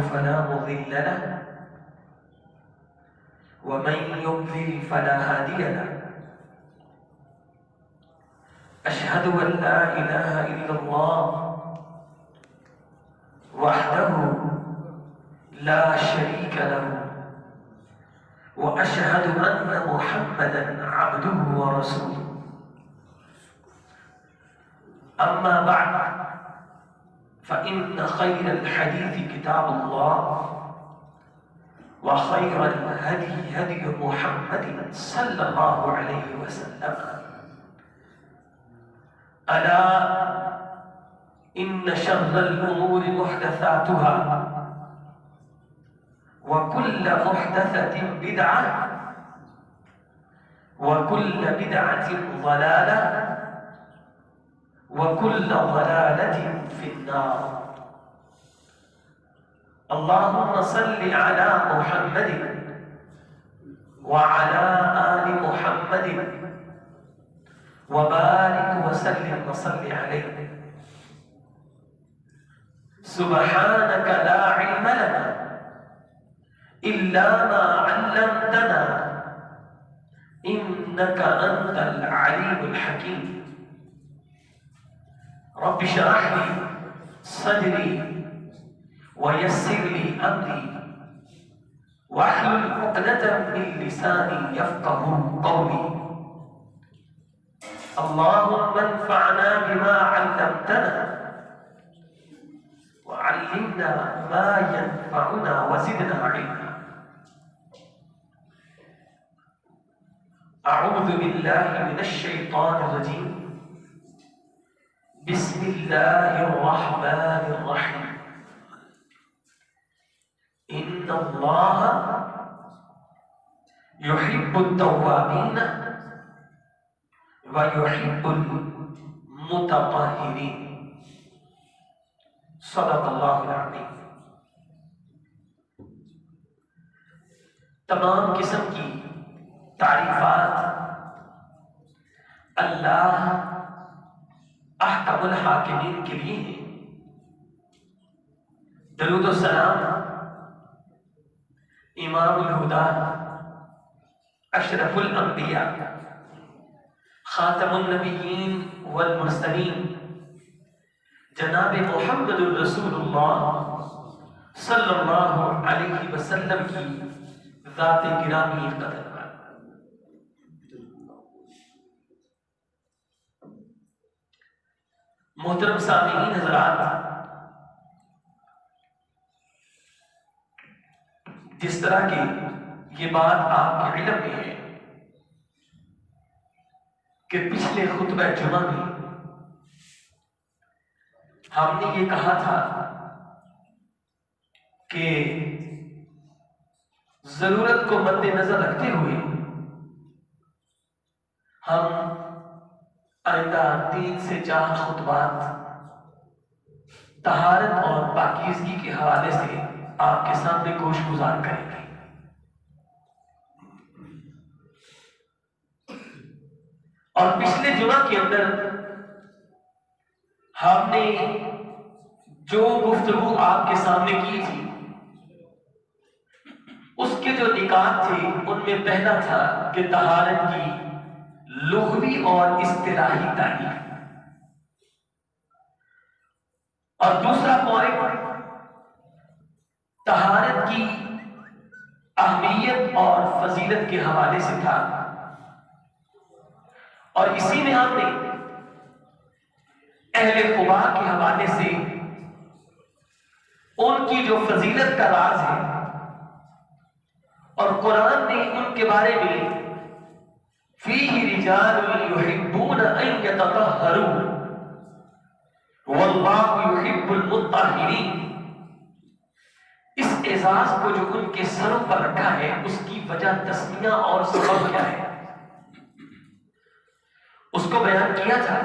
فلا مضل له ومن يضلل فلا هادي له أشهد أن لا إله إلا الله وحده لا شريك له وأشهد أن محمدا عبده ورسوله أما بعد فإن خير الحديث كتاب الله وخير الهدي هدي محمد صلى الله عليه وسلم ألا إن شر الأمور محدثاتها وكل محدثة بدعة وكل بدعة ضلالة وكل ضلالة في النار اللهم صل على محمد وعلى آل محمد وبارك وسلم وصل عليه سبحانك لا علم لنا إلا ما علمتنا إنك أنت العليم الحكيم رب اشرح لي صدري ويسر لي أمري واحلل عقدة من لساني يفقه قولي اللهم انفعنا بما علمتنا وعلمنا ما ينفعنا وزدنا علما أعوذ بالله من الشيطان الرجيم بسم الله الرحمن الرحيم إن الله يحب التوابين ويحب المتطهرين صدق اللہ العظیم. تمام قسم کی تعریفات اللہ احکم الحاکمین کے لیے ہیں. درود و سلام امام الہدا اشرف الانبیاء خاتم النبیین والمرسلین جناب محمد الرسول اللہ صلی اللہ علیہ وسلم کی ذات گرامی قدر. محترم سامعین حضرات، جس طرح کی یہ بات آپ کے علم میں ہے کہ پچھلے خطبہ جمعہ میں ہم نے یہ کہا تھا کہ ضرورت کو مد نظر رکھتے ہوئے ہم آئندہ 3 سے 4 خطبات طہارت اور پاکیزگی کے حوالے سے آپ کے سامنے گوش گزار کریں گے. اور پچھلے جمعہ کے اندر ہم نے جو گفتگو آپ کے سامنے کی تھی اس کے جو نکات تھے ان میں پہلا تھا کہ طہارت کی لغوی اور اصطلاحی تعریف، اور دوسرا پوائنٹ طہارت کی اہمیت اور فضیلت کے حوالے سے تھا. اور اسی میں ہم نے اہل قباء کے حوالے سے ان کی جو فضیلت کا راز ہے اور قرآن نے ان کے بارے میں فیہ رجال یحبون ان یتطہروا واللہ یحب المطہرین، اس اعزاز کو جو ان کے سروں پر رکھا ہے اس کی وجہ تسمیہ اور سبب کیا ہے اس کو بیان کیا تھا،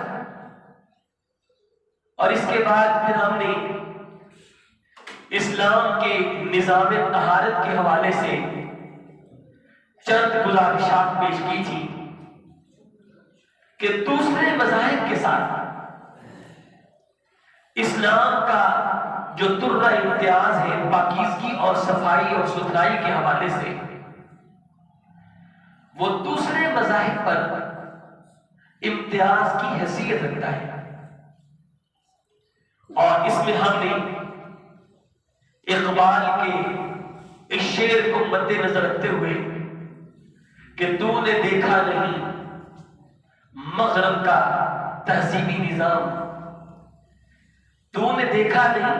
اور اس کے بعد پھر ہم نے اسلام کے نظام طہارت کے حوالے سے چند گزارشات پیش کی تھی کہ دوسرے مذاہب کے ساتھ اسلام کا جو ترہ امتیاز ہے پاکیزگی اور صفائی اور ستھرائی کے حوالے سے، وہ دوسرے مذاہب پر امتیاز کی حیثیت رکھتا ہے، اور اس میں ہم نے اقبال کے اس شعر کو مد نظر رکھتے ہوئے کہ تو نے دیکھا نہیں مغرب کا تہذیبی نظام، تو نے دیکھا نہیں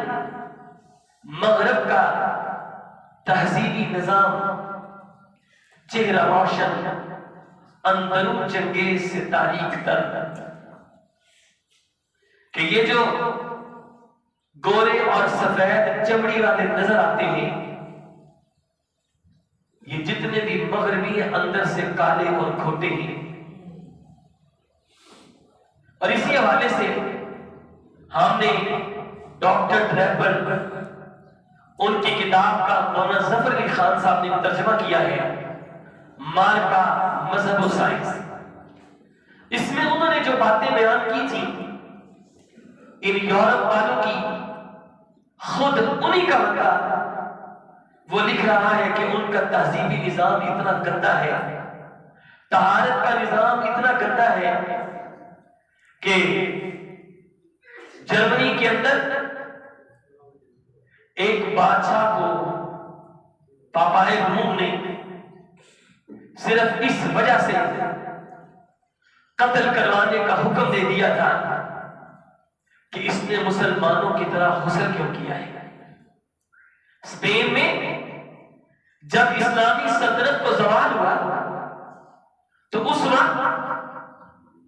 مغرب کا تہذیبی نظام، چہرہ روشن اندرون چنگیز سے تاریخ تر، کہ یہ جو گورے اور سفید چمڑی والے نظر آتے ہیں یہ جتنے بھی مغربی ہیں اندر سے کالے اور کھوٹے ہیں۔ اور اسی حوالے سے ہم نے ڈاکٹر ڈریپر ان کی کتاب کا مولانا ظفر علی خان صاحب نے ترجمہ کیا ہے مارکا مذہب و سائنس، اس میں انہوں نے جو باتیں بیان کی تھی ان یورپ والوں کی، خود انہی کا بندہ وہ لکھ رہا ہے کہ ان کا تہذیبی نظام اتنا گندا ہے، طہارت کا نظام اتنا گندا ہے کہ جرمنی کے اندر ایک بادشاہ کو پاپائے روم نے صرف اس وجہ سے قتل کروانے کا حکم دے دیا تھا کہ اس نے مسلمانوں کی طرح غسل کیوں کیا ہے۔ اسپین میں جب اسلامی سلطنت کو زوال ہوا تو اس وقت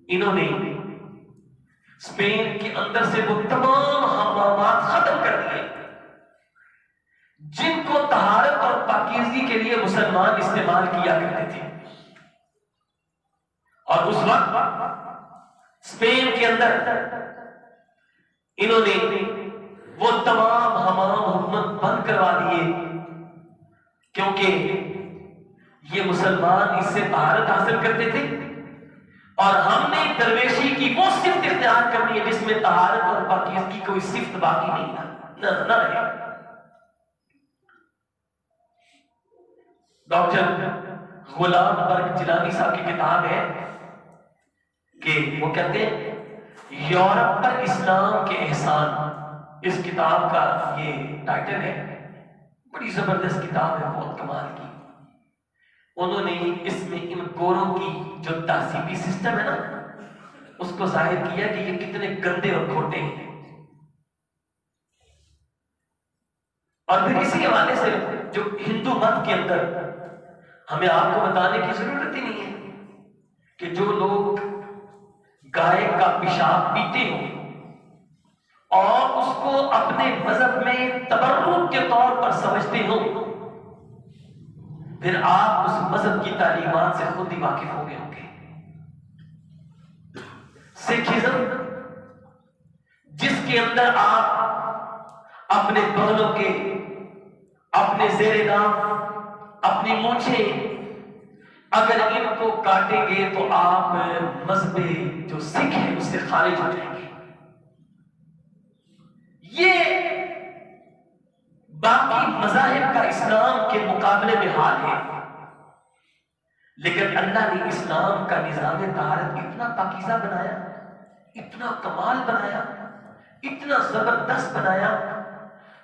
انہوں نے اسپین کے اندر سے وہ تمام حمامات ختم کر دیے جن کو طہارت اور پاکیزگی کے لیے مسلمان استعمال کیا کرتے تھے، اور اس وقت اسپین کے اندر انہوں نے وہ تمام حمام حکومت بند کروا دیے کیونکہ یہ مسلمان اس سے طہارت حاصل کرتے تھے، اور ہم نے درویشی کی وہ صفت اختیار کرنی ہے جس میں طہارت اور پاکیزگی کوئی صفت باقی نہیں نہ رہے۔ ڈاکٹر غلام برگ جیلانی صاحب کی کتاب ہے کہ وہ کہتے ہیں یورپ پر اسلام کے احسان، اس کتاب کا یہ ٹائٹل ہے، بڑی زبردست کتاب ہے، بہت کمال کی۔ انہوں نے اس میں ان گوروں کی جو تہذیبی سسٹم ہے نا اس کو ظاہر کیا کہ یہ کتنے گندے اور کھوٹے ہیں، اور پھر اسی حوالے سے جو ہندو مت کے اندر ہمیں آپ کو بتانے کی ضرورت ہی نہیں ہے کہ جو لوگ گائے کا پیشاب پیتے ہوں اور اس کو اپنے مذہب میں تبرک کے طور پر سمجھتے ہوں، پھر آپ اس مذہب کی تعلیمات سے خود ہی واقف ہو گئے ہوں گے۔ سکھزم جس کے اندر آپ اپنے بغلوں کے، اپنے زیر نام، اپنی مونچھیں اگر ان کو کاٹیں گے تو آپ مذہب جو سکھ ہے اس سے خارج ہو جائیں گے۔ یہ باقی مذاہب کا اسلام کے مقابلے میں حال ہے، لیکن اللہ نے اسلام کا نظام طہارت اتنا پاکیزہ بنایا، اتنا کمال بنایا، اتنا زبردست بنایا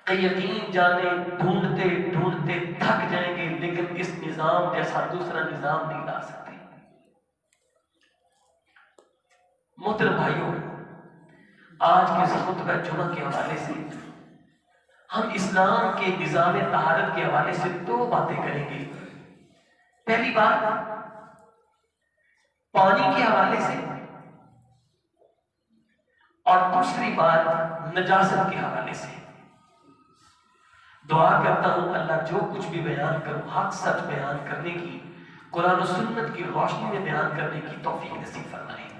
کہ یقین جانے ڈھونڈتے ڈھونڈتے تھک جائیں گے، لیکن اس نظام جیسا دوسرا نظام نہیں لا سکتے۔ محترم بھائیوں، آج کے اس خطبہ جمعہ کے حوالے سے ہم اسلام کے نظام طہارت کے حوالے سے دو باتیں کریں گے۔ پہلی بات پانی کے حوالے سے، اور دوسری بات نجاست کے حوالے سے۔ دعا کرتا ہوں اللہ جو کچھ بھی بیان کروں حق سچ بیان کرنے کی، قرآن و سنت کی روشنی میں بیان کرنے کی توفیق نصیب فرمائے۔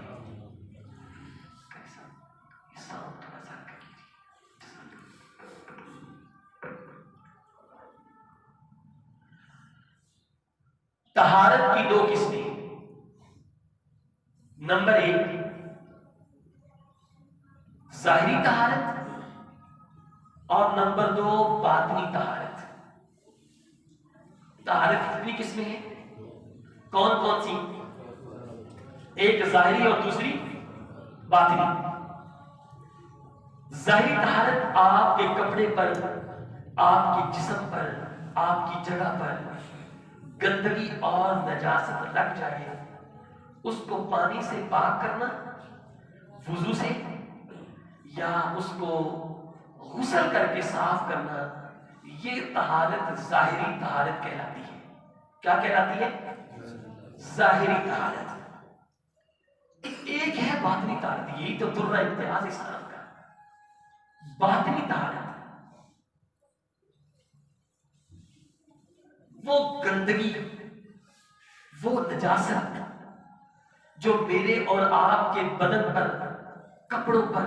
طہارت کی دو قسمیں، نمبر 1 ظاہری طہارت اور نمبر 2 باطنی طہارت۔ طہارت کتنی قسمیں ہیں؟ کون کون سی؟ ایک ظاہری اور دوسری باطنی۔ ظاہری طہارت آپ کے کپڑے پر، آپ کے جسم پر، آپ کی جگہ پر گندگی اور نجاست لگ جائے، اس کو پانی سے پاک کرنا، وضو سے، یا اس کو غسل کر کے صاف کرنا، یہ طہارت ظاہری طہارت کہلاتی ہے۔ کیا کہلاتی ہے؟ ظاہری طہارت۔ ایک ہے باطنی طہارت، یہی تو درہ امتیاز اسلام کا۔ باطنی طہارت وہ گندگی، وہ نجاست جو میرے اور آپ کے بدن پر، کپڑوں پر،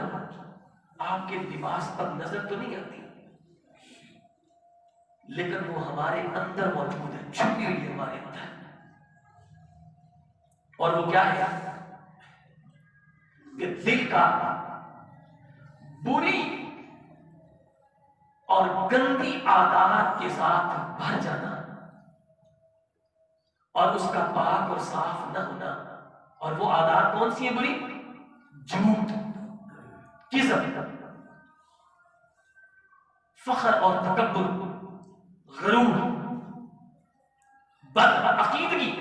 آپ کے لباس پر نظر تو نہیں آتی، لیکن وہ ہمارے اندر موجود ہے، چھپی ہوئی ہے ہمارے اندر۔ اور وہ کیا ہے کہ دل کا بری اور گندی عادات کے ساتھ بھر جانا، اور اس کا پاک اور صاف نہ ہونا۔ اور وہ عادات کون سی ہیں بری؟ جھوٹ، کذب، فخر اور تکبر، غرور، بد عقیدگی،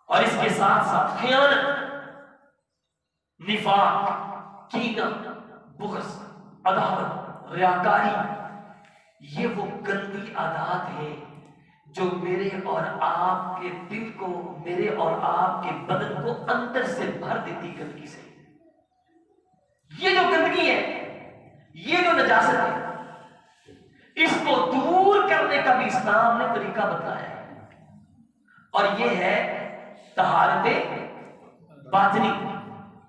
اور اس کے ساتھ ساتھ خیانت، نفاق، کینہ، بغض، عداوت، ریاکاری۔ یہ وہ گندی عادات ہیں جو میرے اور آپ کے دل کو، میرے اور آپ کے بدن کو اندر سے بھر دیتی گندگی سے۔ یہ جو گندگی ہے، یہ جو نجاست ہے، اس کو دور کرنے کا بھی اسلام نے طریقہ بتایا ہے، اور یہ ہے طہارت باطنی۔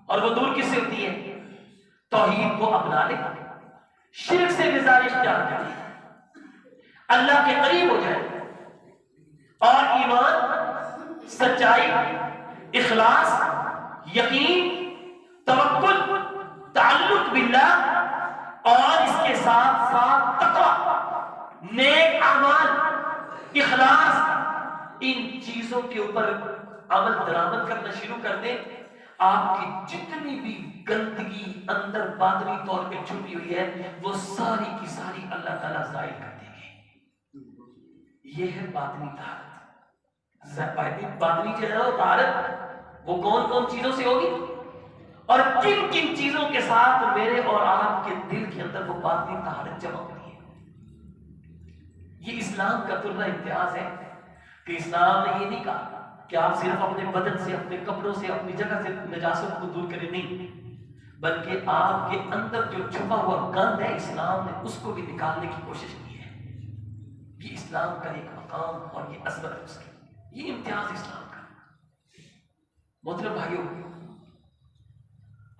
اور وہ دور کس سے ہوتی ہے؟ توحید کو اپنا لے، شرک سے مزاج اختیار کرے، اللہ کے قریب ہو جائے، اور ایمان، سچائی، اخلاص، یقین، توکل، تعلق باللہ، اور اس کے ساتھ ساتھ تقوی، نیک اعمال، اخلاص، ان چیزوں کے اوپر عمل درآمد کرنا شروع کر دیں، آپ کی جتنی بھی گندگی اندر باطنی طور پہ چھپی ہوئی ہے، وہ ساری کی ساری اللہ تعالیٰ ظاہر کر دیں گے۔ یہ ہے باطنی طہارت۔ باطنی جو ہے وہ طہارت وہ کون کون چیزوں سے ہوگی، اور کن کن چیزوں کے ساتھ میرے اور آپ کے دل کے اندر وہ باطنی طہارت جمع ہوتی ہے۔ یہ اسلام کا درہ امتیاز ہے کہ اسلام نے یہ نہیں کہا کہ آپ صرف اپنے بدن سے، اپنے کپڑوں سے، اپنی جگہ سے نجاست کو دور کریں، نہیں، بلکہ آپ کے اندر جو چھپا ہوا گند ہے، اسلام نے اس کو بھی نکالنے کی کوشش کی ہے۔ یہ اسلام کا ایک مقام اور یہ عظمت ہے اس کی، یہ امتیاز اسلام کا۔ محترم بھائیوں،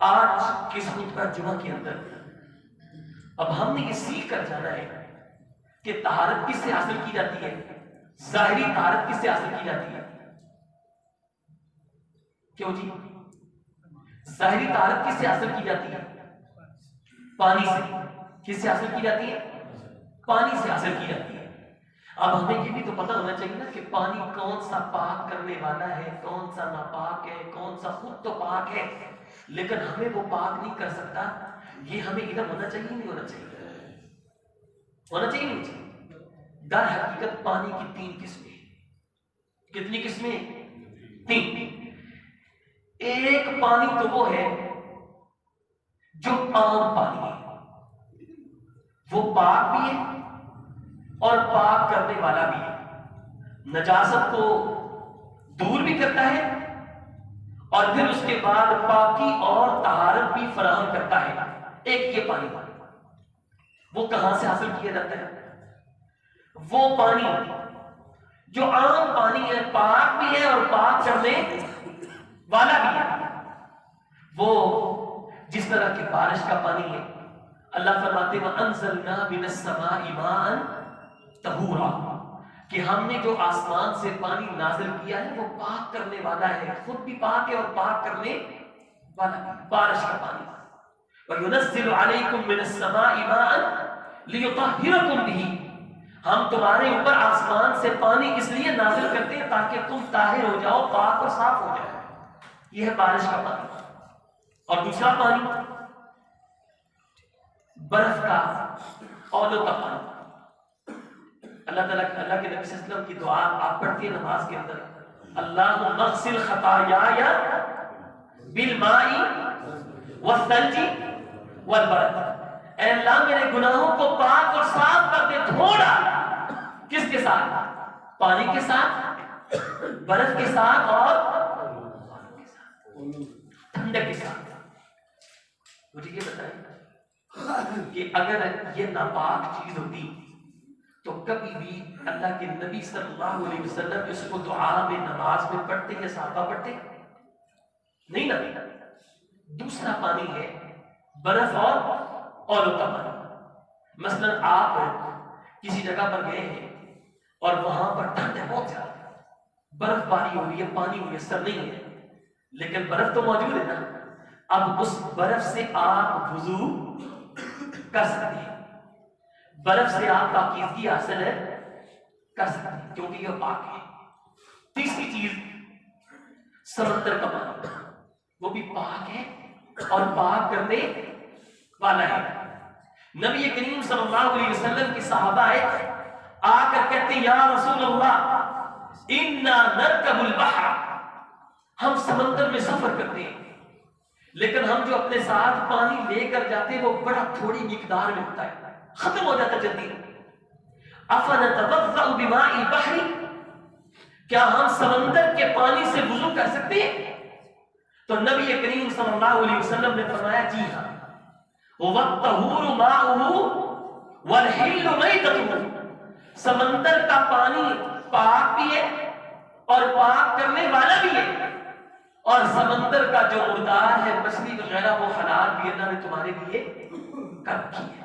آج کس خطبہ جمعہ کے اندر اب ہم نے یہ سیکھ کر جانا ہے کہ طہارت کس سے حاصل کی جاتی ہے، ظاہری طہارت کس سے حاصل کی جاتی ہے۔ کیوں جی؟ ظاہری طہارت کس سے حاصل کی جاتی ہے؟ پانی سے۔ کس سے حاصل کی جاتی ہے؟ پانی سے حاصل کی جاتی ہے۔ اب ہمیں یہ بھی تو پتہ ہونا چاہیے نا کہ پانی کون سا پاک کرنے والا ہے، کون سا ناپاک ہے، کون سا خود تو پاک ہے لیکن ہمیں وہ پاک نہیں کر سکتا۔ یہ ہمیں علم ہونا چاہیے نہیں ہونا چاہیے؟ ہونا چاہیے نہیں چاہیے؟ در حقیقت پانی کی 3 قسمیں۔ کتنی قسمیں؟ 3۔ ایک پانی تو وہ ہے جو عام پانی ہے، وہ پاک بھی ہے اور پاک کرنے والا بھی ہے، نجاست کو دور بھی کرتا ہے اور پھر اس کے بعد پاکی اور طہارت بھی فراہم کرتا ہے۔ ایک یہ پانی وہ کہاں سے حاصل کیا جاتا ہے؟ وہ پانی جو عام پانی ہے، پاک بھی ہے اور پاک کرنے والا بھی ہے، وہ جس طرح کی بارش کا پانی ہے، اللہ فرماتے وَأَنزَلْنَا مِنَ السَّمَاءِ مَاءً طَهُورًا، کہ ہم نے جو آسمان سے پانی نازل کیا ہے وہ پاک کرنے والا ہے، خود بھی پاک ہے اور پاک کرنے والا ہے، بارش کا پانی۔ وَيُنَزِّلُ عَلَيْكُم مِّنَ السَّمَاءِ مَاءً لِيُطَهِّرَكُم بِهِ، ہم تمہارے اوپر آسمان سے پانی اس لیے نازل کرتے ہیں تاکہ تم طاہر ہو جاؤ، پاک اور صاف ہو جاؤ، یہ ہے بارش کا پانی۔ اور دوسرا پانی برف کا، اولو کا پانی۔ اللہ تعالیٰ اللہ کے نبی صلی اللہ علیہ وسلم کی دعا آپ پڑھتی ہیں نماز کے اندر، اللہم اغسل خطایای بالماء والثلج والبرد، اے اللہ میرے گناہوں کو پاک اور صاف کر دے، دھو ڈال۔ کس کے ساتھ؟ پانی کے ساتھ، برف کے ساتھ اور ٹھنڈک کے ساتھ۔ مجھے یہ بتائیں کہ اگر یہ ناپاک چیز ہوتی تو کبھی بھی اللہ کے نبی صلی اللہ علیہ وسلم اس کو دعا میں نماز میں پڑھتے یا صحابہ پڑھتے؟ نہیں نا۔ دوسرا پانی ہے برف اور اولو کا پانی۔ مثلا آپ کسی جگہ پر گئے ہیں اور وہاں پر ٹھنڈ ہے بہت زیادہ، برف باری ہو رہی ہے، پانی میسر نہیں ہے، لیکن برف تو موجود ہے نا، اب اس برف سے آپ وضو کر سکتے ہیں، برف سے آپ پاکیزگی حاصل ہے کر سکتے ہیں کیونکہ یہ پاک ہے۔ تیسری چیز سمندر کا پانی، وہ بھی پاک ہے اور پاک کرنے والا ہے۔ نبی کریم صلی اللہ علیہ وسلم کی صحابہ آئے، آ کر کہتے یا رسول اللہ انا نرکب البحر، ہم سمندر میں سفر کرتے ہیں لیکن ہم جو اپنے ساتھ پانی لے کر جاتے ہیں وہ بڑا تھوڑی مقدار میں ہوتا ہے، ختم ہو جاتا ہے جلدی۔ افنتوضأ بماء البحر، کیا ہم سمندر کے پانی سے وضو کر سکتے ہیں؟ تو نبی کریم صلی اللہ علیہ وسلم نے فرمایا جی ہاں، وَالطَّهُورُ مَاؤُهُ وَالْحِلُّ مَيْتَتُهُ، سمندر کا پانی پاک بھی ہے اور پاک کرنے والا بھی ہے، اور سمندر کا جو مردار ہے مچھلی وغیرہ وہ حلال بھی اللہ نے تمہارے لیے کر رکھی ہے۔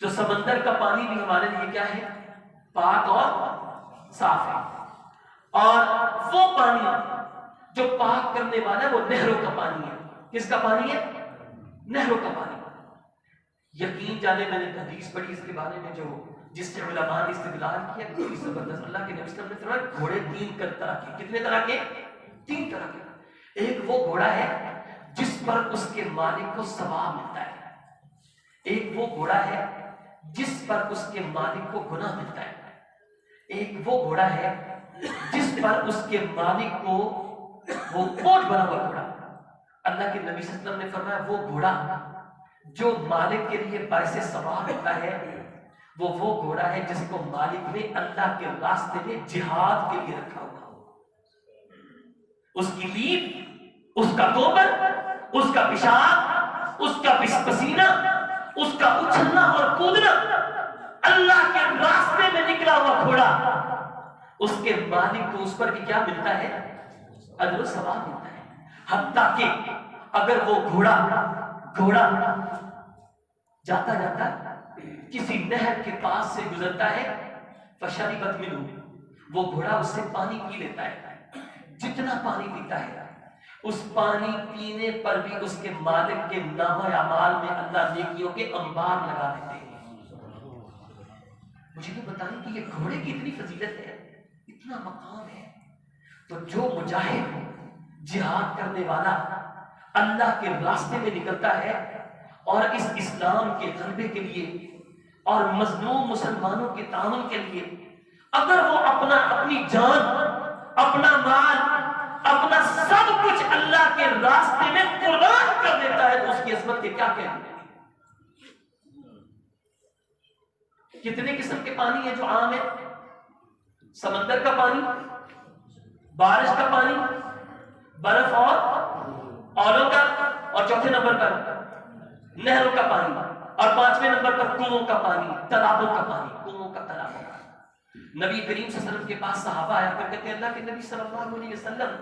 تو سمندر کا پانی بھی ہمارے لیے کیا ہے؟ پاک اور صاف ہے۔ اور وہ پانی جو پاک کرنے والا ہے وہ نہروں کا پانی ہے۔ کس کا پانی ہے؟ نہروں کا پانی۔ یقین جانے میں نے حدیث پڑھی اس کے بارے میں جو جس سے علماء نے استدلال کیا، بڑی زبردست۔ اللہ کے نبی صلی اللہ علیہ وسلم نے فرمایا گھوڑے تین طرح کے، کتنے طرح کے؟ تین طرح کے۔ ایک وہ گھوڑا ہے جس پر اس کے مالک کو ثواب ملتا ہے، ایک وہ گھوڑا ہے جس پر اس کے مالک کو گناہ ملتا ہے، ایک وہ گھوڑا ہے جس پر اس کے مالک کو وہ بوجھ بنا ہوا گھوڑا۔ اللہ کے نبی صلی اللہ علیہ وسلم نے فرمایا وہ گھوڑا جو مالک کے لیے باعث ثواب ہوتا ہے وہ گھوڑا ہے جس کو مالک نے اللہ کے راستے میں جہاد کے لیے رکھا ہوا ہو۔ اس کی لیپ، اس کا گوبر، اس کا پیشاب، اس کا پسینہ، اس کا اچھلنا اور کودنا اللہ کے راستے میں نکلا ہوا گھوڑا، اس کے مالک کو اس پر بھی کیا ملتا ہے؟ اجر و ثواب ملتا ہے۔ حتیٰ کہ اگر وہ گھوڑا جاتا جاتا کسی نہر کے پاس سے گزرتا ہے فشربت منہ، وہ گھوڑا اس سے پانی پی لیتا ہے، جتنا پانی پیتا ہے اس پانی پینے پر بھی اس کے مالک کے نامہ اعمال میں اللہ نیکیوں کے انبار لگا دیتے ہیں۔ مجھے یہ بتائیں کہ یہ گھوڑے کی اتنی فضیلت ہے، اتنا مقام ہے، تو جو مجاہد جہاد کرنے والا اللہ کے راستے میں نکلتا ہے اور اس اسلام کے غلبے کے لیے اور مظلوم مسلمانوں کے تعاون کے لیے اگر وہ اپنی جان، اپنا مال، اپنا سب کچھ اللہ کے راستے میں قربان کر دیتا ہے تو اس کی عظمت کے کیا کہنے؟ کتنے قسم کے پانی ہیں جو عام ہے؟ سمندر کا پانی، بارش کا پانی، برف اور اولوں کا، اور چوتھے نمبر پر نہروں کا پانی۔ اور 5ویں نمبر پر کنووں کا پانی، تالابوں کا پانی، کنووں کا، تالابوں کا۔ نبی کریم صلی اللہ علیہ وسلم کے پاس صحابہ آیا کر کہتے ہیں اللہ کے نبی صلی اللہ علیہ وسلم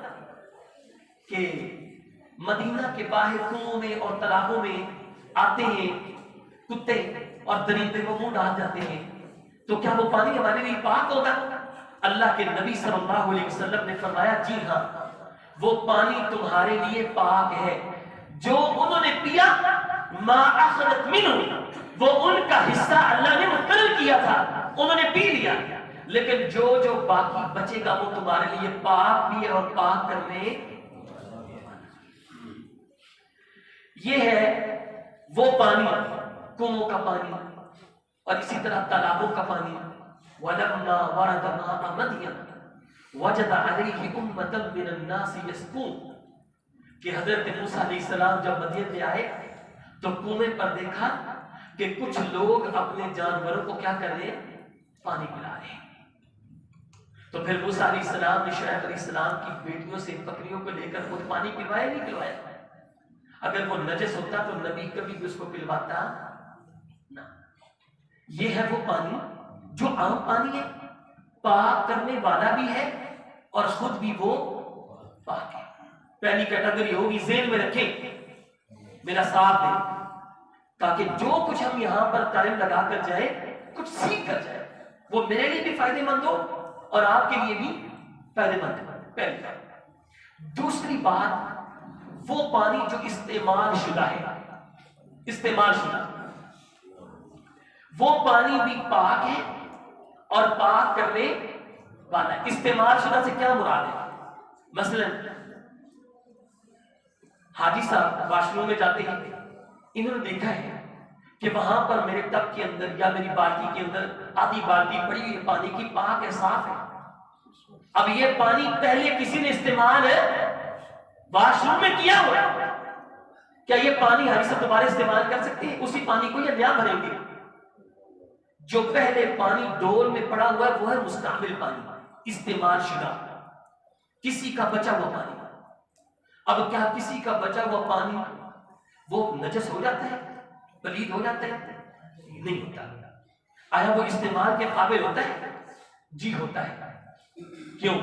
کہ مدینہ کے باہر کنووں میں اور تالابوں میں آتے ہیں کتے اور درندے وہ منہ ڈال جاتے ہیں، تو کیا وہ پانی ہمارے لیے پاک ہوگا؟ اللہ کے نبی صلی اللہ علیہ وسلم نے فرمایا جی ہاں، وہ پانی تمہارے لیے پاک ہے، جو انہوں نے پیا ما اخرت منہ، وہ ان کا حصہ اللہ نے مقرر کیا تھا، انہوں نے پی لیا، لیکن جو باقی بچے گا وہ تمہارے لیے پاک بھی ہے اور پاک کرنے۔ یہ ہے وہ پانی، کنووں کا پانی، اور اسی طرح تالابوں کا پانی۔ وَلَمَّا وَرَدَ مَاءَ مَدْيَنَ وَجَدَ عَلَيْهِ أُمَّةً مِّنَ النَّاسِ يَسْقُونَ کہ حضرت موسیٰ علیہ السلام جب مدین میں آئے تو کنویں پر دیکھا کہ کچھ لوگ اپنے جانوروں کو کیا کر رہے ہیں؟ پانی پلا رہے ہیں۔ تو پھر موسیٰ علیہ السلام نے شعیب علیہ السلام کی بیٹیوں سے بکریوں کو لے کر خود پانی پلوایا نہیں پلوایا؟ اگر وہ نجس ہوتا تو نبی کبھی بھی اس کو پلواتا نہ۔ یہ ہے وہ پانی جو عام پانی ہے، پاک کرنے والا بھی ہے اور خود بھی وہ پاک ہے۔ پہلی کیٹیگری ہوگی، ذہن میں رکھیں، میرا ساتھ دیں، تاکہ جو کچھ ہم یہاں پر ٹائم لگا کر جائیں کچھ سیکھ کر جائیں، وہ میرے لیے بھی فائدے مند ہو اور آپ کے لیے بھی فائدے مند ہو۔ پہلی بات۔ دوسری بات، وہ پانی جو استعمال شدہ ہے، استعمال شدہ، وہ پانی بھی پاک ہے اور پاک کرنے والا ہے۔ استعمال شدہ سے کیا مراد ہے؟ مثلا حاجی صاحب واش روم میں جاتے ہیں، انہوں نے دیکھا ہے کہ وہاں پر میرے ٹب کے اندر یا میری بالٹی کے اندر آدھی بالٹی پڑی ہوئی پانی کی، پاک ہے، صاف ہے۔ اب یہ پانی پہلے کسی نے استعمال واش روم میں کیا ہوا ہے، کیا یہ پانی حاجی صاحب دوبارہ استعمال کر سکتے ہیں اسی پانی کو یا نیا بھریں گے؟ جو پہلے پانی ڈول میں پڑا ہوا ہے وہ ہے مستعمل پانی، استعمال شدہ، کسی کا بچا ہوا پانی۔ اب کیا کسی کا بچا ہوا پانی وہ نجس ہو جاتا ہے، پلید ہو جاتا ہے؟ نہیں ہوتا۔ آیا وہ استعمال کے قابل ہوتا ہے؟ جی ہوتا ہے۔ کیوں؟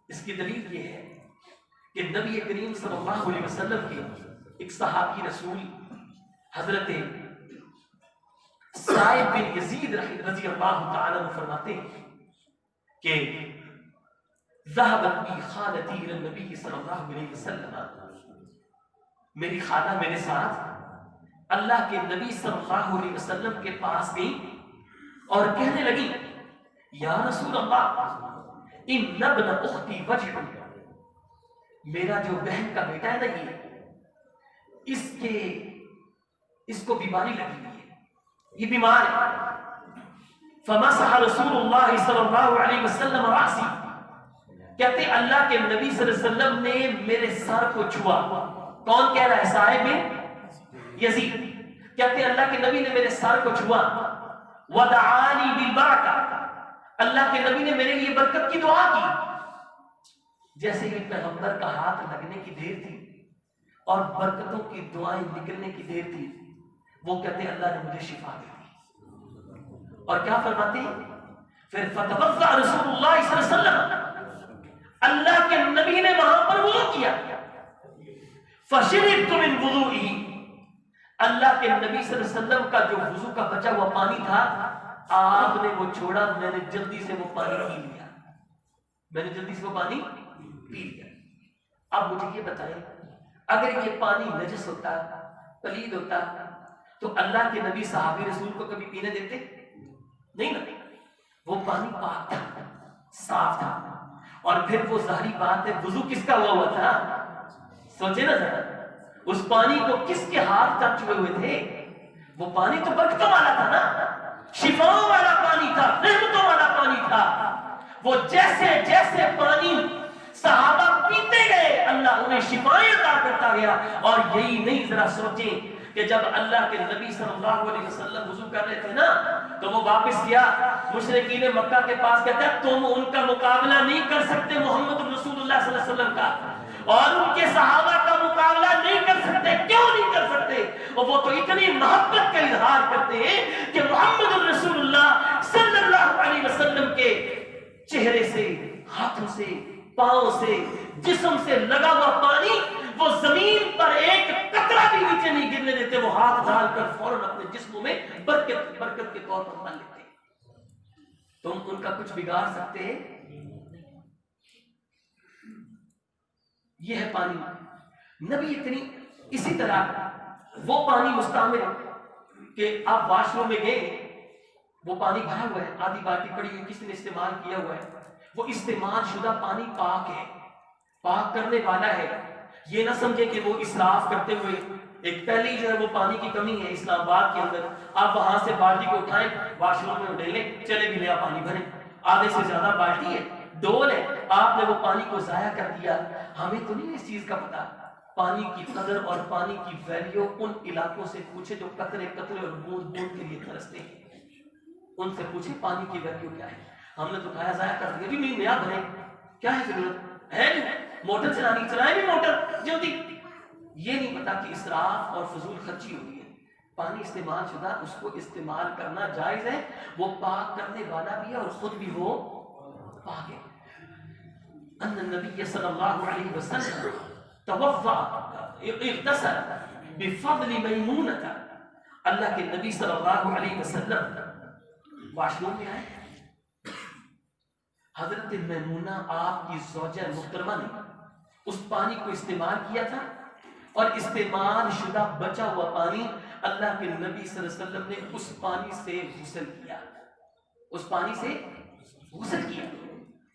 اس کی دلیل یہ ہے کہ نبی کریم صلی اللہ علیہ وسلم کے ایک صحابی رسول حضرت سائب بن یزید رضی اللہ تعالیٰ عنہ فرماتے ہیں کہ ذهبت بی خالتی الی النبی صلی اللہ علیہ وسلم، میری خالہ میرے ساتھ اللہ کے نبی صلی اللہ علیہ وسلم کے پاس گئی اور کہنے لگی یا رسول اللہ ان ابن اختی وجع، میرا جو بہن کا بیٹا ہے نا اس کو بیماری لگی ہوئی ہے، یہ بیمار ہے۔ فمسح رسول اللہ صلی اللہ علیہ وسلم راسی، کہتے اللہ کے نبی صلی اللہ علیہ وسلم نے میرے سر کو چھوا۔ کون کہہ رہا ہے؟ صاحب بن یزید کہتے اللہ کے نبی نے میرے سر کو چھوا۔ ودعانی بالبرکہ، اللہ کے نبی نے میرے لیے برکت کی دعا کی۔ جیسے ہی پیغمبر کا ہاتھ لگنے کی دیر تھی اور برکتوں کی دعائیں نکلنے کی دیر تھی، وہ کہتے اللہ نے مجھے شفا دی۔ اور کیا فرماتے ہیں؟ پھر فتوضأ رسول اللہ صلی اللہ علیہ وسلم، اللہ کے نبی نے وہاں پر وضو کیا۔ فشربت من وضوئہ، اللہ کے نبی صلی اللہ علیہ وسلم کا جو وضو کا بچا ہوا پانی تھا آپ نے وہ چھوڑا، میں نے جلدی سے وہ پانی پی لیا، میں نے جلدی سے وہ پانی پی لیا۔ اب مجھے یہ بتائیں، اگر یہ پانی نجس ہوتا، پلید ہوتا، تو اللہ کے نبی صحابی رسول کو کبھی پینے دیتے؟ نہیں نا، وہ پانی پاک تھا، صاف تھا۔ اور پھر وہ ظاہری بات ہے وضو کس کا ہوا تھا؟ سوچے نا ذرا، اس پانی کو کس کے ہاتھ ٹچ ہوئے ہوئے تھے؟ وہ پانی تو برکتوں والا تھا نا، شفاؤں والا پانی تھا، رحمتوں والا پانی تھا۔ وہ جیسے جیسے پانی صحابہ پیتے گئے اللہ انہیں شفائیں عطا کرتا گیا۔ اور یہی نہیں، ذرا سوچیں کہ جب اللہ کے نبی صلی اللہ علیہ وسلم وضو کر رہے تھے نا تو وہ واپس کیا، مشرکین مکہ کے پاس کہتا ہے تم ان کا مقابلہ نہیں کر سکتے محمد رسول اللہ صلی اللہ علیہ وسلم کا، اور ان کے صحابہ کا مقابلہ نہیں کر سکتے۔ کیوں نہیں کر سکتے؟ اور وہ تو اتنی محبت کا اظہار کرتے ہیں کہ محمد رسول اللہ صلی اللہ علیہ وسلم کے چہرے سے، ہاتھوں سے، پاؤں سے، جسم سے لگا ہوا پانی وہ زمین پر ایک قطرہ بھی نیچے نہیں گرنے دیتے، وہ ہاتھ ڈال کر فوراً اپنے جسموں میں برکت کے طور پر ڈال لیتے ہیں۔ تم ان کا کچھ بگاڑ سکتے ہیں؟ یہ ہے پانی۔ نبی اتنی اسی طرح وہ پانی مستعمل کہ آپ واش روم میں گئے، وہ پانی بھرا ہوا ہے، آدھی بالٹی پڑی ہوئی، کسی نے استعمال کیا ہوا ہے، وہ استعمال شدہ پانی پاک ہے، پاک کرنے والا ہے۔ یہ نہ سمجھے کہ وہ اسراف کرتے ہوئے، ایک پہلی جو ہے وہ پانی کی کمی ہے اسلام آباد کے اندر، آپ وہاں سے بالٹی کو اٹھائیں، واش روم میں ڈالیں، چلے بھی نیا پانی بھریں، آدھے سے زیادہ بالٹی ہے، ڈول ہے، آپ نے وہ پانی کو ضائع کر دیا۔ ہمیں تو نہیں اس چیز کا پتا۔ پانی کی قدر اور پانی کی ویلیو ان علاقوں سے پوچھے جو قطرے قطرے اور بوند بوند کے لیے ترستے ہیں، ان سے پوچھے پانی کی ویلیو کیا ہے۔ ہم نے تو کھایا ضائع کر دیا، بھی نہیں نیا بھریں، کیا ہے ضرورت ہے؟ موٹر چلانی، چلائیں بھی موٹر جلدی۔ یہ نہیں پتا کہ اسراف اور فضول خرچی ہوتی ہے۔ پانی استعمال شدہ اس کو استعمال کرنا جائز ہے، وہ پاک کرنے والا بھی ہے اور خود بھی وہ پاک ہے۔ ان النبی صلی اللہ علیہ وسلم توضأ اغتسل بفضل میمونہ، اللہ کے نبی صلی اللہ علیہ وسلم واش روم میں آئے، حضرت میمونہ آپ کی زوجہ محترمہ نے اس پانی کو استعمال کیا تھا، اور استعمال شدہ بچا ہوا پانی اللہ کے نبی صلی اللہ علیہ وسلم نے اس پانی سے غسل کیا، اس پانی سے غسل کیا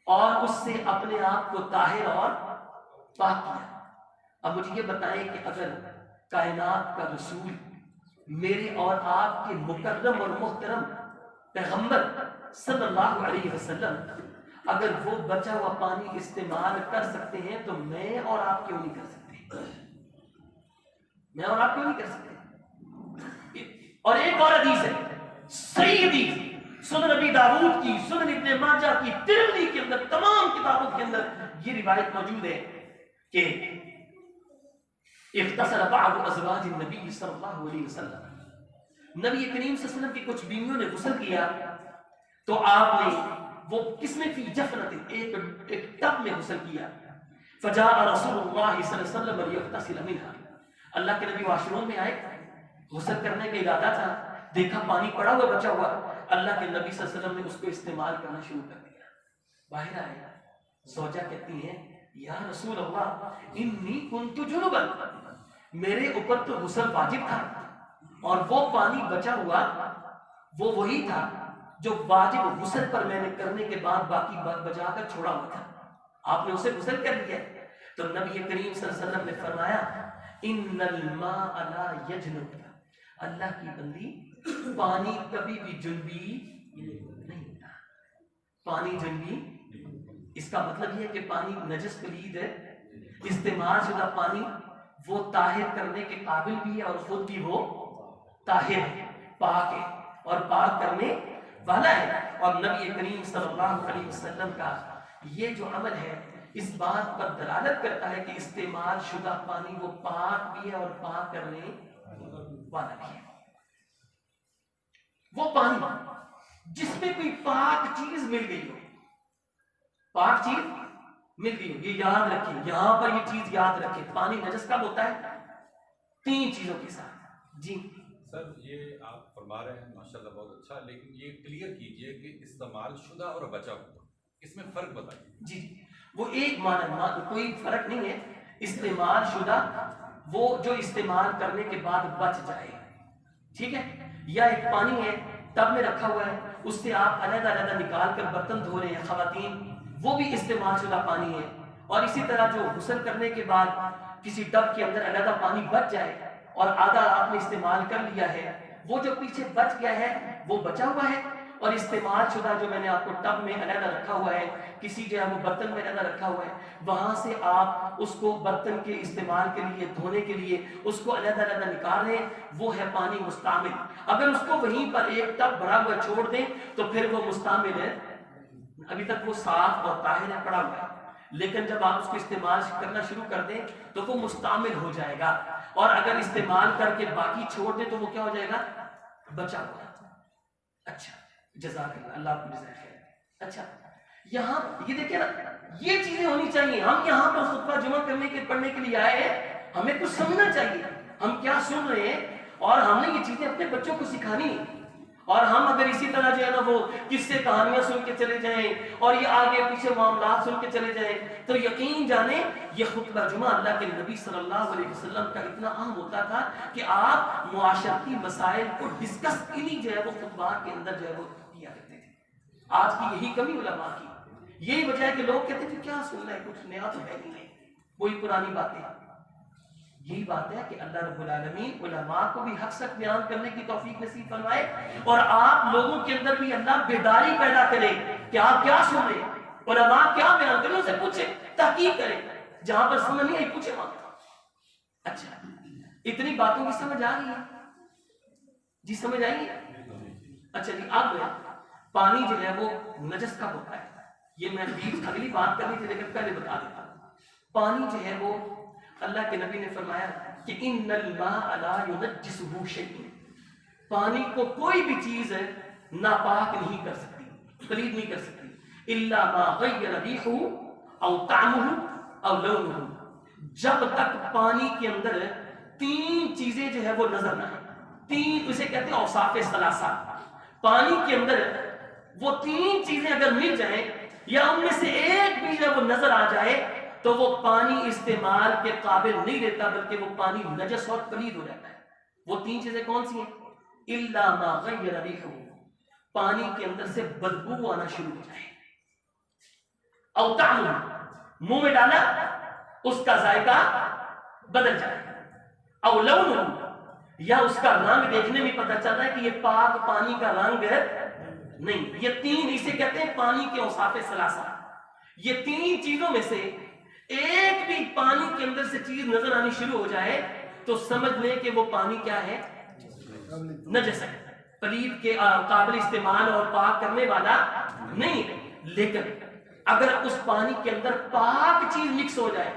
اور اس سے اپنے آپ کو طاہر اور پاک کیا۔ اب مجھے یہ بتائیں کہ اگر کائنات کا رسول، میرے اور آپ کے مکرم اور محترم پیغمبر صلی اللہ علیہ وسلم، اگر وہ بچا ہوا پانی استعمال کر سکتے ہیں تو میں اور آپ کیوں نہیں کر سکتے؟ میں اور آپ کیوں نہیں کر سکتے؟ اور ایک اور حدیث ہے، صحیح حدیث، سنن نبی داؤد کی، سنن ابن ماجہ کی، ترمذی کے اندر، تمام کتابوں کے اندر یہ روایت موجود ہے کہ اغتسل بعض ازواج النبی صلی اللہ علیہ وسلم، نبی کریم صلی اللہ علیہ وسلم کی کچھ بیویوں نے غسل کیا تو آپ نے وہ کس میں فی جفنت، ایک ٹب میں غسل کیا، فجاء رسول اللہ صلی اللہ علیہ وسلم یغتسل منها، اللہ کے نبی واش روم میں آئے، غسل کرنے کا ارادہ تھا، دیکھا پانی پڑا ہوا بچا ہوا، اللہ کے نبی صلی اللہ علیہ وسلم نے اس کو استعمال کرنا شروع کر دیا۔ باہر آئے، زوجہ کہتی ہیں یا رسول اللہ انی کنت جنبا، میرے اوپر تو غسل واجب تھا اور وہ پانی بچا ہوا وہ وہی تھا جو واجب غسل پر میں نے کرنے کے بعد باقی بچا کر چھوڑا ہوا تھا، آپ نے اسے غسل کر لیا۔ تو نبی کریم صلی اللہ علیہ وسلم نے فرمایا ان الماء لا یجنب، اللہ کی بندی پانی کبھی بھی جنبی نہیں ہوتا، پانی جنبی، اس کا مطلب یہ ہے کہ پانی نجس پلید ہے، استعمال شدہ پانی وہ طاہر کرنے کے قابل بھی ہے اور خود بھی وہ طاہر ہے، پاک ہے اور پاک کرنے والا ہے۔ اور نبی کریم صلی اللہ علیہ وسلم کا یہ جو عمل ہے اس بات پر دلالت کرتا ہے کہ استعمال شدہ پانی وہ پاک بھی ہے اور پاک کرنے والا بھی ہے۔ وہ پانی جس میں کوئی پاک چیز مل گئی ہو، پاک چیز مل گئی ہو، یہ یاد رکھیں، یہاں پر یہ چیز یاد رکھیں، پانی نجس کب ہوتا ہے؟ تین چیزوں کے ساتھ۔ جی سر، یہ آپ فرما رہے ہیں ماشاءاللہ بہت اچھا، لیکن یہ کلیئر کیجئے کہ استعمال شدہ اور بچا ہوا، اس میں فرق بتائیے۔ جی وہ ایک معنی، کوئی فرق نہیں ہے۔ استعمال شدہ وہ جو استعمال کرنے کے بعد بچ جائے، ٹھیک ہے، یا ایک پانی ہے ٹب میں رکھا ہوا ہے، اس سے آپ علیحدہ علیحدہ نکال کر برتن دھو رہے ہیں خواتین، وہ بھی استعمال شدہ پانی ہے۔ اور اسی طرح جو غسل کرنے کے بعد کسی ٹب کے اندر علیحدہ پانی بچ جائے اور آدھا آپ نے استعمال کر لیا ہے، وہ جو پیچھے بچ گیا ہے وہ بچا ہوا ہے، اور استعمال شدہ جو میں نے آپ کو ٹب میں علیحدہ رکھا ہوا ہے، کسی جو ہے وہ برتن میں علیحدہ رکھا ہوا ہے، وہاں سے آپ اس کو برتن کے استعمال کے لیے، دھونے کے لیے اس کو علیحدہ علیحدہ نکال رہے ہیں، وہ ہے پانی مستعمل۔ اگر اس کو وہیں پر ایک ٹب بھرا ہوا چھوڑ دیں تو پھر وہ مستعمل ہے، ابھی تک وہ صاف اور طاہر ہے، پڑا ہوا ہے۔ لیکن جب آپ اس کو استعمال کرنا شروع کر دیں تو وہ مستعمل ہو جائے گا، اور اگر استعمال کر کے باقی چھوڑ دیں تو وہ کیا ہو جائے گا؟ بچا ہوا۔ اچھا، جزاک اللہ، اللہ آپ کو جزائے خیر۔ اچھا، یہاں یہ دیکھیں نا، یہ چیزیں ہونی چاہیے۔ ہم یہاں پر خطبہ جمعہ پڑھنے کے لیے آئے ہیں، ہمیں کچھ سمجھنا چاہیے ہم کیا سن رہے ہیں، اور ہم نے یہ چیزیں اپنے بچوں کو سکھانی۔ اور ہم اگر اسی طرح جو ہے نا وہ قصے کہانیاں سن کے چلے جائیں اور یہ آگے پیچھے معاملات سن کے چلے جائیں تو یقین جانیں یہ خطبہ جمعہ اللہ کے نبی صلی اللہ علیہ وسلم کا اتنا اہم ہوتا تھا کہ آپ معاشرتی مسائل کو ڈسکس انہی جو ہے وہ خطبات کے اندر جو ہے وہ کیا کرتے تھے۔ آج کی یہی کمی علماء کی، یہی وجہ ہے کہ لوگ کہتے تھے کیا سننا ہے، کچھ نیا تو ہے نہیں، کوئی پرانی باتیں۔ یہی بات ہے کہ اللہ رب العالمین علماء کو بھی حق سچ بیان کرنے کی توفیق نصیب فرمائے، اور آپ لوگوں کے اندر بھی اللہ بیداری پیدا کرے کہ آپ کیا سن رہے ہیں، علماء کیا بیان کریں، اسے پوچھیں، تحقیق کریں، جہاں پر سمجھ نہیں آئی پوچھیں وہاں۔ اچھا، اتنی باتوں کی سمجھ آ رہی ہے؟ جی سمجھ آئی ہے؟ اچھا جی، اب پانی جو ہے وہ نجس کب ہوتا ہے؟ یہ میں اگلی بات کرنی تھی لیکن پہلے بتا دیتا ہوں۔ پانی جو ہے وہ اللہ کے نبی نے فرمایا کہ ان الماء لا ينجسه شيء، پانی کو کوئی بھی چیز ناپاک نہیں کر سکتی، پلید نہیں کر سکتی، الا ما غیر ریحہ او طعمہ او لونہ، جب تک پانی کے اندر تین چیزیں جو ہے وہ نظر نہ آئیں۔ تین اسے کہتے ہیں اوصاف ثلاثہ۔ پانی کے اندر وہ تین چیزیں اگر مل جائیں یا ان میں سے ایک بھی جو وہ نظر آ جائے تو وہ پانی استعمال کے قابل نہیں رہتا، بلکہ وہ پانی نجس اور پلید ہو جاتا ہے۔ وہ تین چیزیں کون سی ہیں؟ الا ما غیر ریحہ، پانی کے اندر سے بدبو آنا شروع ہو جائے، او طعمہ، منہ میں ڈالا اس کا ذائقہ بدل جائے، او لونہ، یا اس کا رنگ دیکھنے میں پتہ چل رہا ہے کہ یہ پاک پانی کا رنگ نہیں۔ یہ تین اسے کہتے ہیں پانی کے اوصاف ثلاثہ۔ یہ تین چیزوں میں سے ایک بھی پانی کے اندر سے چیز نظر آنی شروع ہو جائے تو سمجھ لیں کہ وہ پانی کیا ہے؟ نجس ہے، پلید کے قابل استعمال اور پاک کرنے والا نہیں ہے۔ لیکن اگر اس پانی کے اندر پاک چیز مکس ہو جائے،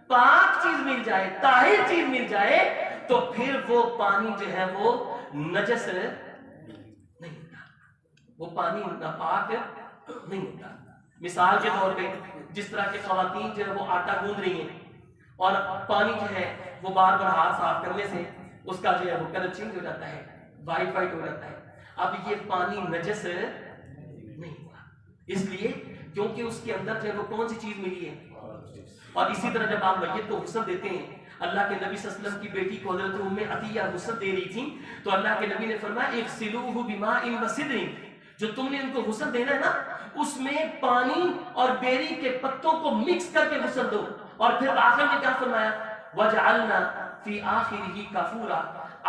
پاک چیز مل جائے، طاہر چیز مل جائے تو پھر وہ پانی جو ہے وہ نجس نہیں ہوتا، وہ پانی ناپاک نہیں ہوتا۔ مثال کے طور پہ جس طرح کے خواتین جو ہے وہ آٹا گوندھ رہی ہیں اور پانی جو ہے وہ بار بار ہاتھ صاف کرنے سے اس کا جو ہے وہ کلر چینج ہو جاتا ہے، وائٹ ہو جاتا ہے، اب یہ پانی نجس نہیں ہوا، اس لیے کیونکہ اس کے اندر جو ہے وہ کون سی چیز ملی ہے۔ اور اسی طرح جب آپ میت کو غسل دیتے ہیں، اللہ کے نبی صلی اللہ علیہ وسلم کی بیٹی کو حضرت ام عطیہ غسل دے رہی تھی تو اللہ کے نبی نے فرمایا اغسلوہ بماء وسدر، جو تم نے ان کو غسل دینا ہے نا اس میں پانی اور بیری کے پتوں کو مکس کر کے غسل دو، اور پھر آخر میں کیا فرمایا وجعلنا فی آخرہ کافورا،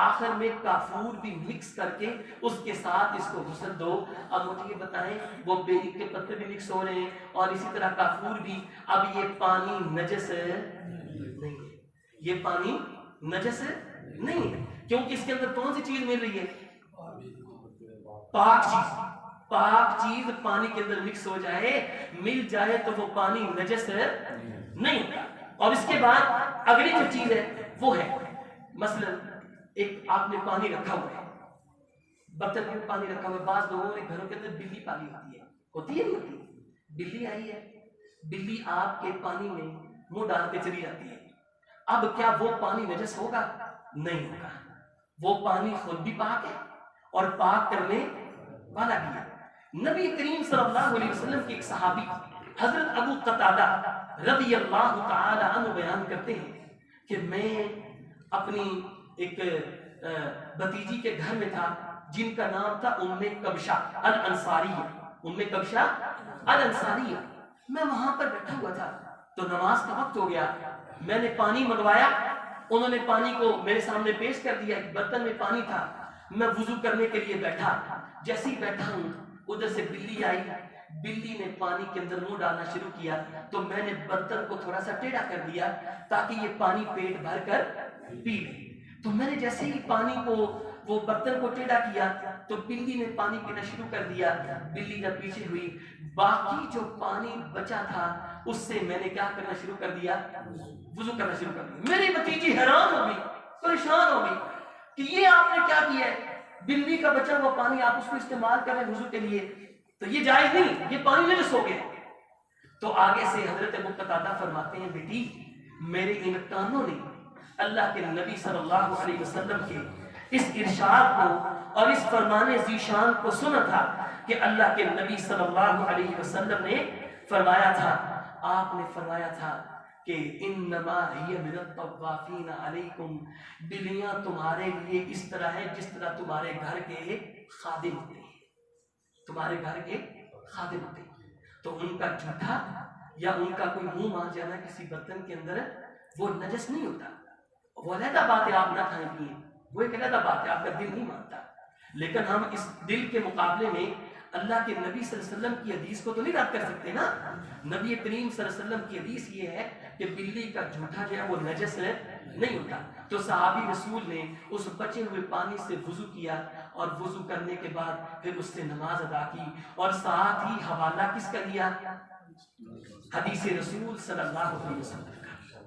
آخر میں کافور بھی مکس کر کے اس کے ساتھ اس کو غسل دو۔ اب مجھے یہ بتائیں وہ بیری کے پتے بھی مکس ہو رہے ہیں اور اسی طرح کافور بھی، اب یہ پانی نجس نہیں ہے، یہ پانی نجس نہیں ہے کیونکہ اس کے اندر کون سی چیز مل رہی ہے؟ پاک چیز۔ پاک چیز پانی کے اندر مکس ہو جائے، مل جائے تو وہ پانی نجس نہیں ہوتا۔ اور اس کے بعد اگلی جو چیز ہے وہ ہے مثلا ایک آپ نے پانی رکھا ہوا ہے، برتن میں پانی رکھا ہوا ہے، بعض لوگوں کے گھروں کے اندر بلی پالی ہوتی ہے نہیں ہوتی؟ بلی آئی ہے، بلی آپ کے پانی میں منہ ڈال کے چلی جاتی ہے، اب کیا وہ پانی نجس ہوگا؟ نہیں ہوگا، وہ پانی خود بھی پاک ہے اور پاک کرنے والا بھی ہے۔ نبی کریم صلی اللہ علیہ وسلم کے ایک صحابی حضرت ابو قتادہ رضی اللہ تعالی عنہ بیان کرتے ہیں کہ میں اپنی ایک بھتیجی کے گھر میں تھا جن کا نام تھا ام کبشہ الانصاریہ، ام کبشہ الانصاریہ، میں وہاں پر بیٹھا ہوا تھا تو نماز کا وقت ہو گیا، میں نے پانی منگوایا، انہوں نے پانی کو میرے سامنے پیش کر دیا، ایک برتن میں پانی تھا، میں وضو کرنے کے لیے بیٹھا، جیسے ہی بیٹھا ہوں ادھر سے بلی آئی، بلی نے پانی کے اندر منہ ڈالنا شروع کیا تو میں نے برتن کو تھوڑا سا ٹیڑھا کر دیا تاکہ یہ پانی پیٹ بھر کر پی لے، تو میں نے جیسے ہی پانی کو وہ برتن کو ٹیڑھا کیا تو بلی نے پانی پینا شروع کر دیا، بلی جب پیچھے ہوئی باقی جو پانی بچا تھا اس سے میں نے کیا کرنا شروع کر دیا؟ وضو کرنا شروع کر دیا۔ میری بھتیجی حیران ہو گئی، پریشان ہو گئی کہ یہ آپ نے کیا کیا ہے؟ بلی کا بچا ہوا پانی آپ اس کو استعمال کر رہے ہیں وضو کے لیے، تو یہ جائز نہیں، یہ پانی نجس ہو گیا۔ تو آگے سے حضرت ابو قتادہ فرماتے ہیں بیٹی میرے ان کانوں نے اللہ کے نبی صلی اللہ علیہ وسلم کے اس ارشاد کو اور اس فرمان ذیشان کو سنا تھا کہ اللہ کے نبی صلی اللہ علیہ وسلم نے فرمایا تھا، آپ نے فرمایا تھا کہ انما ہی من الطوافین علیکم، بلیاں تمہارے لیے اس طرح ہے جس طرح تمہارے گھر کے خادم ہوتے ہیں، تمہارے گھر کے خادم ہوتے ہیں۔ تو ان کا جھوٹا یا ان کا کوئی منہ مار جانا کسی برتن کے اندر وہ نجس نہیں ہوتا، وہ علیحدہ بات ہے، آپ نہ کھائیں پیئیں، وہ ایک علیحدہ بات ہے، آپ کا دل نہیں مانتا۔ لیکن ہم اس دل کے مقابلے میں اللہ کے نبی صلی اللہ علیہ وسلم کی حدیث کو تو نہیں رد کر سکتے نا۔ نبی کریم صلی اللہ علیہ وسلم کی حدیث یہ ہے کہ بلی کا جھوٹا جو ہے وہ نجس نہیں ہوتا۔ تو صحابی رسول نے اس بچے ہوئے پانی سے وضو کیا اور وضو کرنے کے بعد پھر اس سے نماز ادا کی، اور ساتھ ہی حوالہ کس کا دیا؟ حدیث رسول صلی اللہ علیہ وسلم کا۔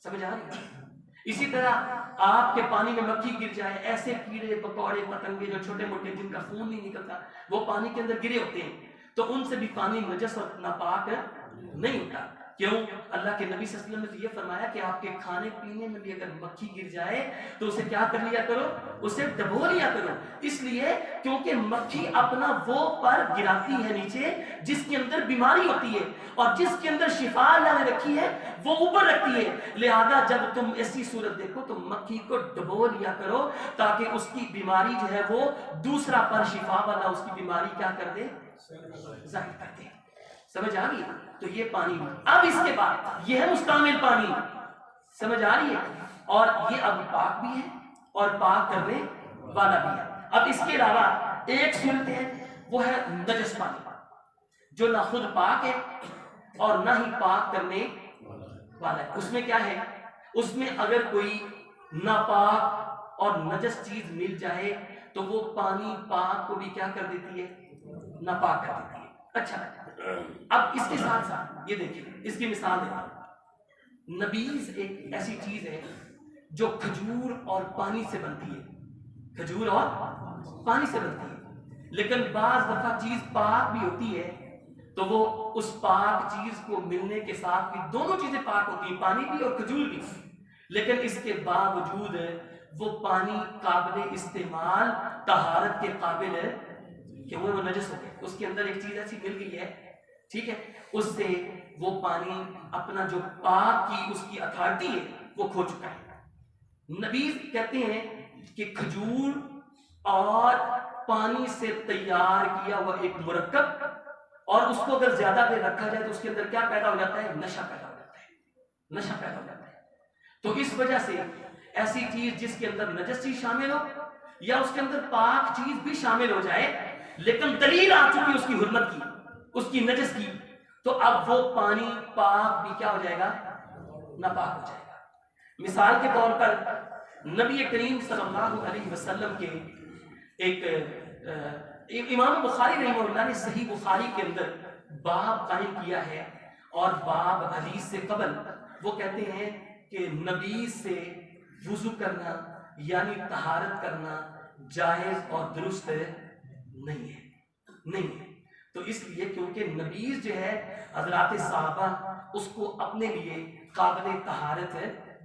سمجھ آ رہی ہے؟ اسی طرح آپ کے پانی میں مکھی گر جائے، ایسے کیڑے پکوڑے پتنگے جو چھوٹے موٹے جن کا خون نہیں نکلتا وہ پانی کے اندر گرے ہوتے ہیں، تو ان سے بھی پانی نجس اور ناپاک نہیں ہوتا۔ کیوں؟ اللہ کے نبی صلی اللہ علیہ وسلم نے تو یہ فرمایا کہ آپ کے کھانے پینے میں بھی اگر مکھی گر جائے تو اسے کیا کر لیا کرو؟ اسے ڈبو لیا کرو، اس لیے کیونکہ مکھی اپنا وہ پر گراتی ہے نیچے جس کے اندر بیماری ہوتی ہے، اور جس کے اندر شفا اللہ نے رکھی ہے وہ اوپر رکھتی ہے۔ لہذا جب تم ایسی صورت دیکھو تو مکھی کو ڈبو لیا کرو تاکہ اس کی بیماری جو ہے وہ دوسرا پر شفا والا اس کی بیماری کیا کر دے؟ ظاہر کر دے۔ سمجھ آ گئی؟ تو یہ پانی، اب اس کے بعد یہ ہے مستعمل پانی، سمجھ آ رہی ہے؟ اور یہ اب پاک بھی ہے اور پاک کرنے والا بھی ہے۔ اب اس کے علاوہ ایک صورت ہے وہ ہے نجس پانی، جو نہ خود پاک ہے اور نہ ہی پاک کرنے والا ہے۔ اس میں کیا ہے؟ اس میں اگر کوئی ناپاک اور نجس چیز مل جائے تو وہ پانی پاک کو بھی کیا کر دیتی ہے؟ ناپاک کر دیتی ہے۔ اچھا، اب اس کے ساتھ ساتھ یہ دیکھیں، اس کی مثال ہے، نبیذ ایک ایسی چیز ہے جو کھجور اور پانی سے بنتی ہے، کھجور اور پانی سے بنتی ہے، لیکن بعض دفعہ چیز پاک بھی ہوتی ہے تو وہ اس پاک چیز کو ملنے کے ساتھ بھی دونوں چیزیں پاک ہوتی ہیں، پانی بھی اور کھجور بھی، لیکن اس کے باوجود وہ پانی قابل استعمال، طہارت کے قابل ہے کہ وہ نجس ہو گئے، اس کے اندر ایک چیز ایسی مل گئی ہے، ٹھیک ہے، اس سے وہ پانی اپنا جو پاک کی اس کی اتھارٹی ہے وہ کھو چکا ہے۔ نبیذ کہتے ہیں کہ کھجور اور پانی سے تیار کیا ہوا ایک مرکب، اور اس کو اگر زیادہ دیر رکھا جائے تو اس کے اندر کیا پیدا ہو جاتا ہے؟ نشہ پیدا ہو جاتا ہے، نشہ پیدا ہو جاتا ہے۔ تو اس وجہ سے ایسی چیز جس کے اندر نجس چیز شامل ہو یا اس کے اندر پاک چیز بھی شامل ہو جائے لیکن دلیل آ چکی اس کی حرمت کی، اس کی نجس کی، تو اب وہ پانی پاک بھی کیا ہو جائے گا؟ ناپاک ہو جائے گا۔ مثال کے طور پر نبی کریم صلی اللہ علیہ وسلم کے ایک امام بخاری رحمہ اللہ نے صحیح بخاری کے اندر باب قائم کیا ہے، اور باب حدیث سے قبل وہ کہتے ہیں کہ نبیذ سے وضو کرنا یعنی طہارت کرنا جائز اور درست نہیں ہے۔ تو اس لیے کیونکہ نبیذ جو ہے حضرات صحابہ اس کو اپنے لیے قابل طہارت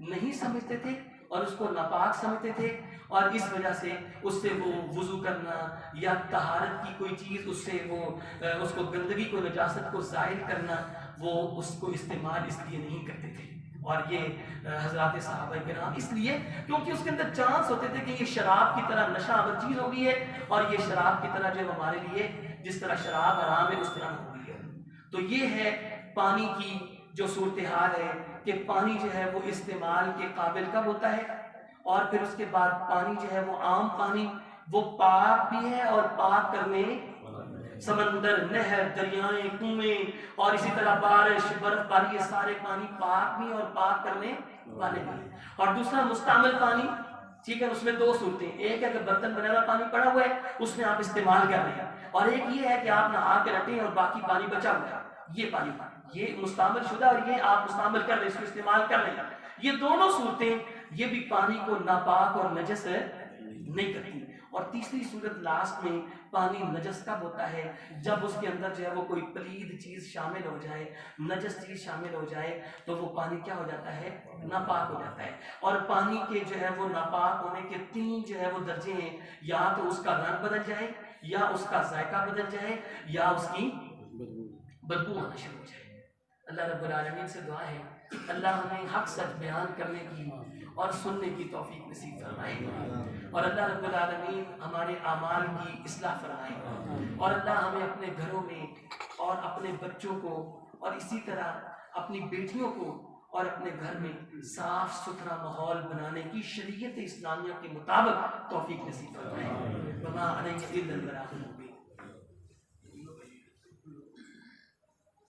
نہیں سمجھتے تھے اور اس کو ناپاک سمجھتے تھے، اور اس وجہ سے اس سے وہ وضو کرنا یا طہارت کی کوئی چیز اس سے وہ اس کو گندگی کو نجاست کو ظاہر کرنا وہ اس کو استعمال اس لیے نہیں کرتے تھے۔ اور یہ حضرات صحابہ کرام اس لیے کیونکہ اس کے اندر چانس ہوتے تھے کہ یہ شراب کی طرح نشہ آور چیز ہو گئی ہے، اور یہ شراب کی طرح جو ہمارے لیے جس طرح شراب حرام ہے اس طرح ہو گئی ہے۔ تو یہ ہے پانی کی جو صورتحال ہے کہ پانی جو ہے وہ استعمال کے قابل کب ہوتا ہے، اور پھر اس کے بعد پانی جو ہے وہ عام پانی وہ پاک بھی ہے اور پاک کرنے، سمندر، نہر، دریائیں، کنویں اور اسی طرح بارش، برف باری، یہ سارے پانی پاک بھی اور پاک کرنے والے بھی۔ اور دوسرا مستعمل پانی، ٹھیک ہے، اس میں دو صورتیں، ایک ہے کہ برتن بنا ہوا پانی پڑا ہوا ہے اس میں آپ استعمال کر رہے ہیں، اور ایک یہ ہے کہ آپ نہا کے رکھیں اور باقی پانی بچا ہوا ہے، یہ پانی یہ مستعمل شدہ اور یہ آپ مستعمل کر رہے ہیں، اس کو استعمال کر رہے ہیں، یہ دونوں صورتیں یہ بھی پانی کو ناپاک اور نجس نہیں کرتی۔ اور تیسری صورت لاسٹ میں پانی نجس کب ہوتا ہے؟ جب اس کے اندر جو ہے وہ کوئی پلید چیز شامل ہو جائے، نجس چیز شامل ہو جائے تو وہ پانی کیا ہو جاتا ہے؟ ناپاک ہو جاتا ہے۔ اور پانی کے جو ہے وہ ناپاک ہونے کے 3 جو ہے وہ درجے ہیں، یا تو اس کا رنگ بدل جائے، یا اس کا ذائقہ بدل جائے، یا اس کی بدبو آنا شروع ہو جائے۔ اللہ رب العالمین سے دعا ہے اللہ ہمیں حق سچ بیان کرنے کی اور سننے کی توفیق نصیب فرمائے، اور اللہ رب العالمین ہمارے اعمال کی اصلاح فرمائے، اور اللہ ہمیں اپنے گھروں میں اور اپنے بچوں کو اور اسی طرح اپنی بیٹیوں کو اور اپنے گھر میں صاف ستھرا ماحول بنانے کی شریعت اسلامیہ کے مطابق توفیق نصیب فرمائے۔ وما علینا الا البلاغ المبین۔